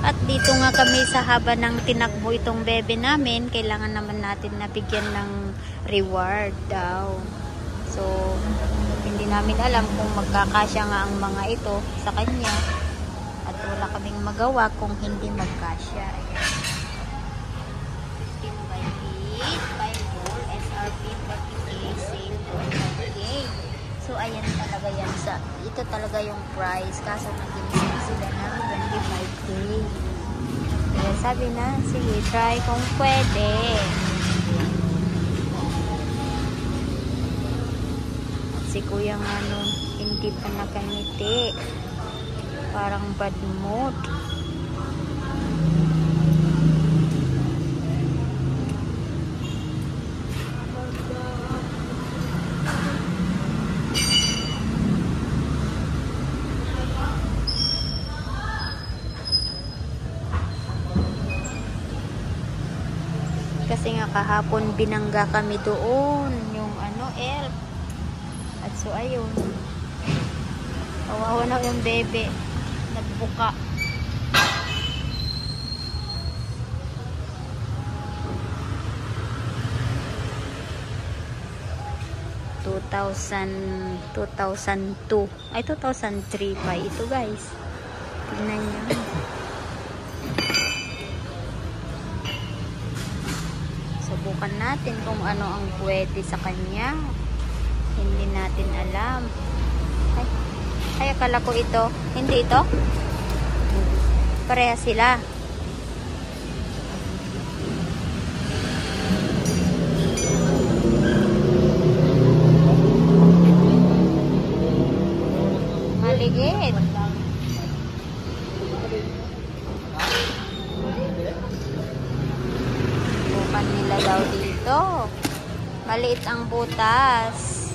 At dito nga kami sa haba ng tinakbo itong bebe namin, kailangan naman natin na bigyan ng reward daw. So, hindi namin alam kung magkakasya nga ang mga ito sa kanya. At wala kaming magawa kung hindi magkasya. Ayan. 15 by 8, by roll, SRP 40K, sale 25K. So, ayan talaga yan. Ito talaga yung price. Kaso nag-inisip sila ng 25K. Kaya sabi na, sige, try kung pwede. At si kuya nga hindi pa nakangiti. Parang bad mood. Kasi nga kahapon binangga kami doon yung elf. At so ayun, kawawa na yung bebe, nagbuka. (2002) ay 2003 pa ito, guys. Tingnan niyo. Subukan natin kung ano ang pwede sa kanya. Hindi natin alam. Ay, akala ko ito. Hindi ito? Pareha sila. Maliit. Nila daw dito. Maliit ang butas.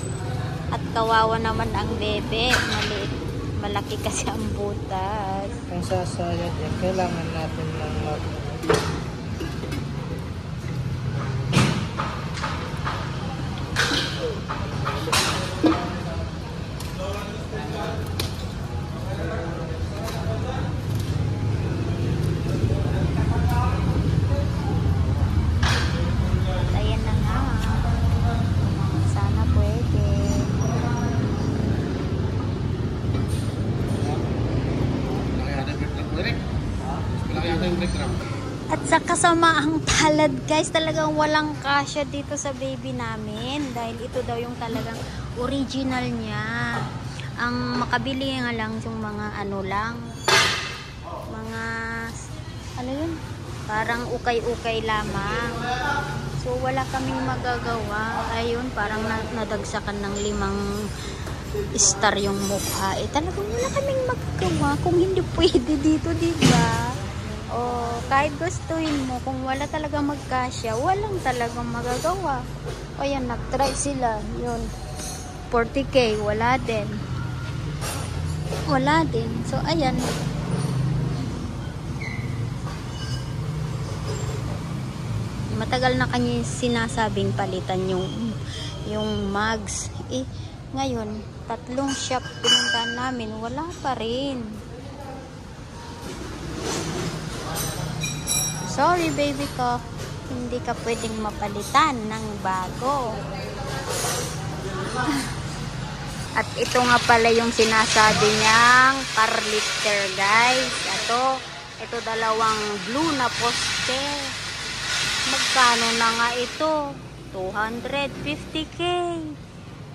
At kawawa naman ang bebe. Maliit. Malaki kasi ang butas. Kung sasayad yan, kailangan natin ng at sa kasamaang palad, guys, talagang walang kasya dito sa baby namin dahil ito daw yung talagang original niya. Ang makabili nga lang yung mga mga yun, parang ukay-ukay lamang. So wala kaming magagawa. Ayun, parang nadagsakan ng 5 star yung mukha. Talagang wala kaming magagawa kung hindi pwede dito, diba? O kahit gustuhin mo, kung wala talaga magkasya, walang talagang magagawa. O yan, nag-try sila. Yun, 40K, wala din. Wala din. So ayan. Matagal na kanya sinasabing palitan yung mugs. Ngayon, 3 shop pinuntahan namin, wala pa rin. Sorry, baby ko. Hindi ka pwedeng mapalitan ng bago. At ito nga pala yung sinasabi niyang car lifter, guys. Ito 2 blue na poste. Magkano na nga ito? 250K.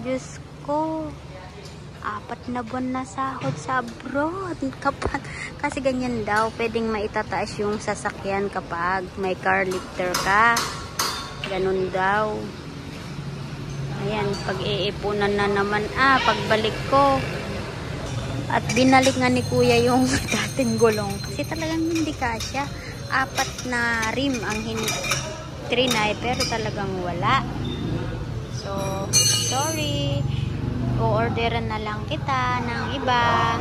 Diyos ko. 4 na buwan na sahod sa abroad. Kasi ganyan daw, pwedeng maitataas yung sasakyan kapag may car lifter ka. Ganun daw. Ayan, pag-iipunan na naman. Pagbalik ko. At binalik nga ni kuya yung dating gulong. Kasi talagang hindi kasya. 4 na rim ang trinay, pero talagang wala. So, sorry. O-orderan na lang kita ng iba.